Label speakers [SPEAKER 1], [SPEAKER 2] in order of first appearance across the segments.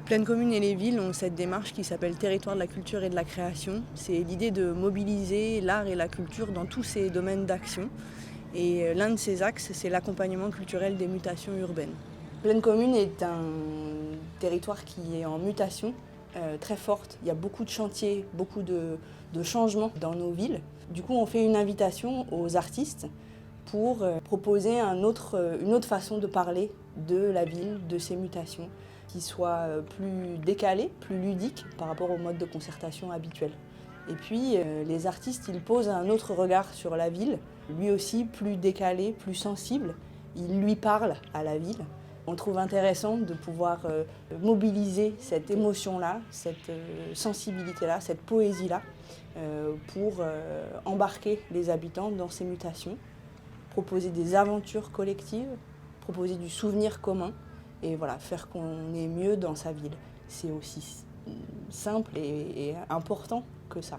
[SPEAKER 1] Pleine Commune et les villes ont cette démarche qui s'appelle Territoire de la culture et de la création. C'est l'idée de mobiliser l'art et la culture dans tous ces domaines d'action. Et l'un de ces axes, c'est l'accompagnement culturel des mutations urbaines. Pleine Commune est un territoire qui est en mutation très forte. Il y a beaucoup de chantiers, beaucoup de changements dans nos villes. Du coup, on fait une invitation aux artistes pour proposer une autre façon de parler de la ville, de ces mutations, qui soit plus décalée, plus ludique par rapport au mode de concertation habituel. Et puis les artistes, ils posent un autre regard sur la ville, lui aussi plus décalé, plus sensible. Ils lui parlent à la ville. On trouve intéressant de pouvoir mobiliser cette émotion-là, cette sensibilité-là, cette poésie-là, pour embarquer les habitants dans ces mutations, proposer des aventures collectives, proposer du souvenir commun et voilà, faire qu'on est mieux dans sa ville. C'est aussi simple et important que ça.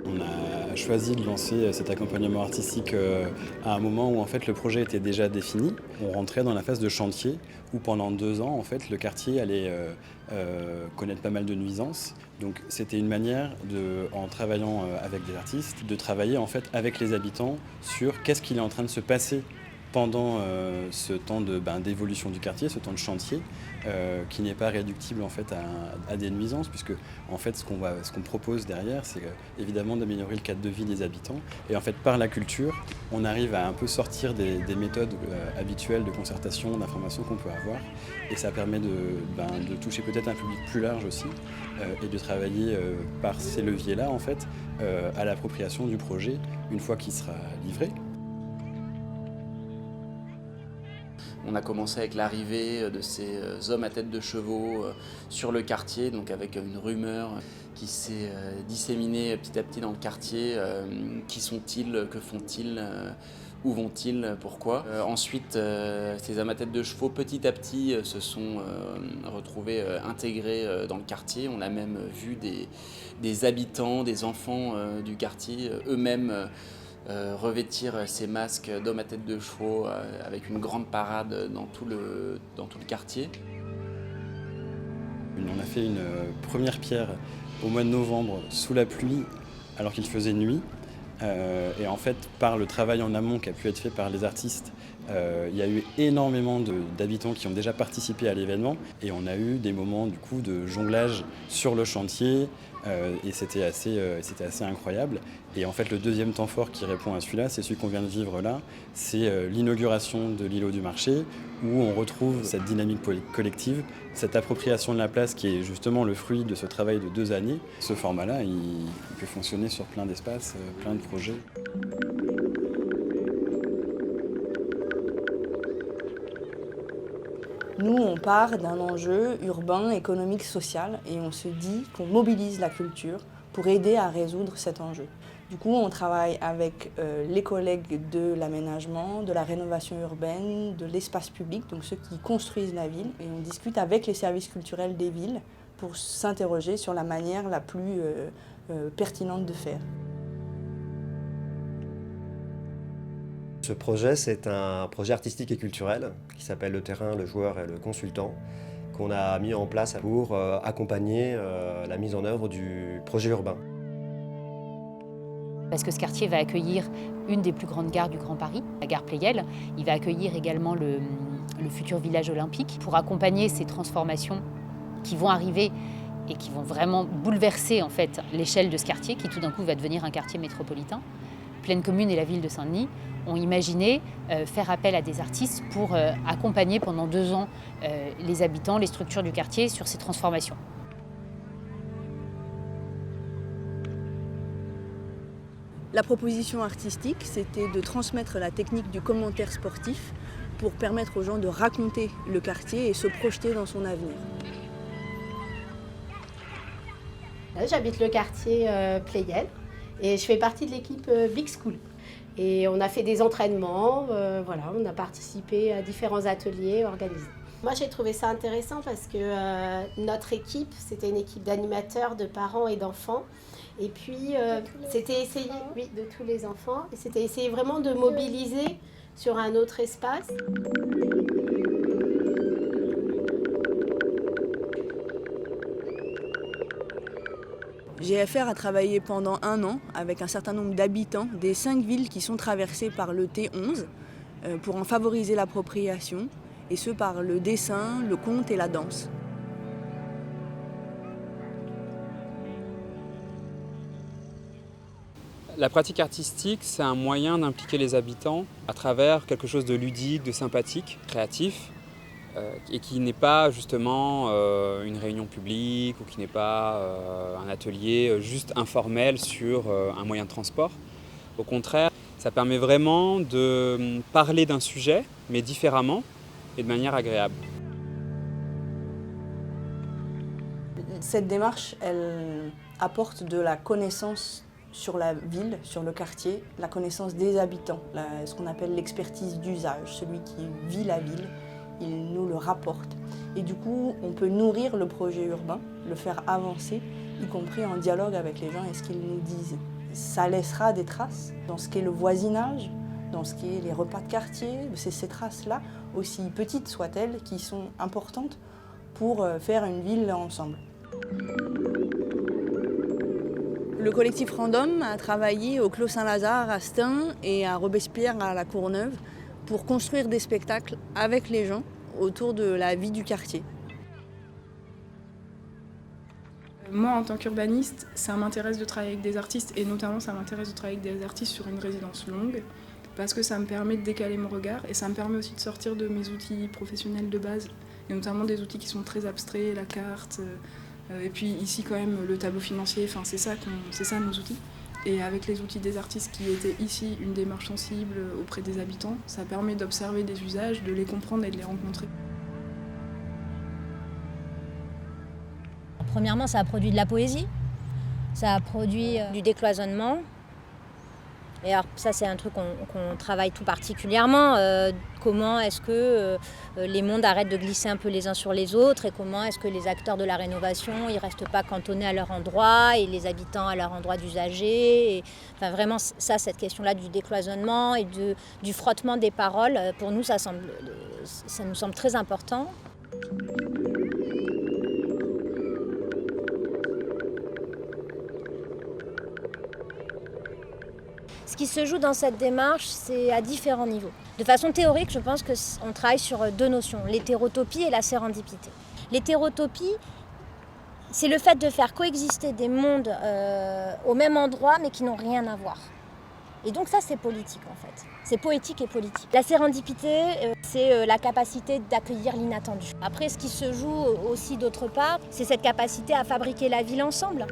[SPEAKER 2] On a choisi de lancer cet accompagnement artistique à un moment où en fait, le projet était déjà défini. On rentrait dans la phase de chantier où pendant 2 ans, en fait, le quartier allait connaître pas mal de nuisances. Donc c'était une manière, en travaillant avec des artistes, de travailler en fait, avec les habitants sur qu'est-ce qu'il est en train de se passer pendant ce temps d'évolution du quartier, ce temps de chantier, qui n'est pas réductible en fait, à des nuisances, puisque en fait, ce qu'on propose derrière, c'est évidemment d'améliorer le cadre de vie des habitants. Et en fait, par la culture, on arrive à un peu sortir des méthodes habituelles de concertation, d'information qu'on peut avoir. Et ça permet de toucher peut-être un public plus large aussi, et de travailler par ces leviers-là, en fait, à l'appropriation du projet une fois qu'il sera livré.
[SPEAKER 3] On a commencé avec l'arrivée de ces hommes à tête de chevaux sur le quartier, donc avec une rumeur qui s'est disséminée petit à petit dans le quartier. Qui sont-ils? Que font-ils? Où vont-ils? Pourquoi? Ensuite, ces hommes à tête de chevaux, petit à petit, se sont retrouvés intégrés dans le quartier. On a même vu des habitants, des enfants du quartier eux-mêmes revêtir ces masques d'hommes à tête de chevaux avec une grande parade dans tout le quartier.
[SPEAKER 2] On a fait une première pierre au mois de novembre sous la pluie alors qu'il faisait nuit. Et en fait, par le travail en amont qui a pu être fait par les artistes, il y a eu énormément d'habitants qui ont déjà participé à l'événement et on a eu des moments du coup de jonglage sur le chantier et c'était assez incroyable. Et en fait, le deuxième temps fort qui répond à celui-là, c'est celui qu'on vient de vivre là, c'est l'inauguration de l'îlot du marché où on retrouve cette dynamique collective, cette appropriation de la place qui est justement le fruit de ce travail de 2 années. Ce format-là, il peut fonctionner sur plein d'espaces, plein de projets.
[SPEAKER 1] Nous, on part d'un enjeu urbain, économique, social et on se dit qu'on mobilise la culture pour aider à résoudre cet enjeu. Du coup, on travaille avec les collègues de l'aménagement, de la rénovation urbaine, de l'espace public, donc ceux qui construisent la ville. Et on discute avec les services culturels des villes pour s'interroger sur la manière la plus pertinente de faire.
[SPEAKER 4] Ce projet, c'est un projet artistique et culturel qui s'appelle Le Terrain, le Joueur et le Consultant, qu'on a mis en place pour accompagner la mise en œuvre du projet urbain.
[SPEAKER 5] Parce que ce quartier va accueillir une des plus grandes gares du Grand Paris, la gare Pleyel. Il va accueillir également le futur village olympique pour accompagner ces transformations qui vont arriver et qui vont vraiment bouleverser en fait, l'échelle de ce quartier qui tout d'un coup va devenir un quartier métropolitain. Pleine Commune et la ville de Saint-Denis ont imaginé faire appel à des artistes pour accompagner pendant 2 ans les habitants, les structures du quartier sur ces transformations.
[SPEAKER 1] La proposition artistique, c'était de transmettre la technique du commentaire sportif pour permettre aux gens de raconter le quartier et se projeter dans son avenir.
[SPEAKER 6] J'habite le quartier Pleyel et je fais partie de l'équipe Big School. Et on a fait des entraînements, voilà, on a participé à différents ateliers organisés. Moi, j'ai trouvé ça intéressant parce que notre équipe, c'était une équipe d'animateurs, de parents et d'enfants. Et puis, c'était essayer, oui, de tous les enfants, et c'était essayer vraiment de mobiliser sur un autre espace.
[SPEAKER 1] GFR a travaillé pendant 1 an avec un certain nombre d'habitants des 5 villes qui sont traversées par le T11 pour en favoriser l'appropriation, et ce par le dessin, le conte et la danse.
[SPEAKER 7] La pratique artistique, c'est un moyen d'impliquer les habitants à travers quelque chose de ludique, de sympathique, créatif, et qui n'est pas justement une réunion publique ou qui n'est pas un atelier juste informel sur un moyen de transport. Au contraire, ça permet vraiment de parler d'un sujet, mais différemment et de manière agréable.
[SPEAKER 1] Cette démarche, elle apporte de la connaissance sur la ville, sur le quartier, la connaissance des habitants, ce qu'on appelle l'expertise d'usage. Celui qui vit la ville, il nous le rapporte. Et du coup, on peut nourrir le projet urbain, le faire avancer, y compris en dialogue avec les gens et ce qu'ils nous disent. Ça laissera des traces dans ce qu'est le voisinage, dans ce qu'est les repas de quartier. C'est ces traces-là, aussi petites soient-elles, qui sont importantes pour faire une ville ensemble. Le collectif Random a travaillé au Clos Saint-Lazare à Stein et à Robespierre à la Courneuve pour construire des spectacles avec les gens autour de la vie du quartier.
[SPEAKER 8] Moi, en tant qu'urbaniste, ça m'intéresse de travailler avec des artistes, et notamment ça m'intéresse de travailler avec des artistes sur une résidence longue, parce que ça me permet de décaler mon regard et ça me permet aussi de sortir de mes outils professionnels de base, et notamment des outils qui sont très abstraits, la carte, et puis ici quand même le tableau financier, enfin, c'est ça nos outils. Et avec les outils des artistes qui étaient ici une démarche sensible auprès des habitants, ça permet d'observer des usages, de les comprendre et de les rencontrer.
[SPEAKER 9] Premièrement, ça a produit de la poésie, ça a produit du décloisonnement. Et alors ça, c'est un truc qu'on travaille tout particulièrement. Comment est-ce que les mondes arrêtent de glisser un peu les uns sur les autres, et comment est-ce que les acteurs de la rénovation ils restent pas cantonnés à leur endroit et les habitants à leur endroit d'usager. Enfin, vraiment, ça, cette question-là du décloisonnement et du frottement des paroles, pour nous, ça nous semble très important. Ce qui se joue dans cette démarche, c'est à différents niveaux. De façon théorique, je pense qu'on travaille sur 2 notions, l'hétérotopie et la sérendipité. L'hétérotopie, c'est le fait de faire coexister des mondes au même endroit, mais qui n'ont rien à voir. Et donc ça, c'est politique en fait. C'est poétique et politique. La sérendipité, c'est la capacité d'accueillir l'inattendu. Après, ce qui se joue aussi d'autre part, c'est cette capacité à fabriquer la ville ensemble.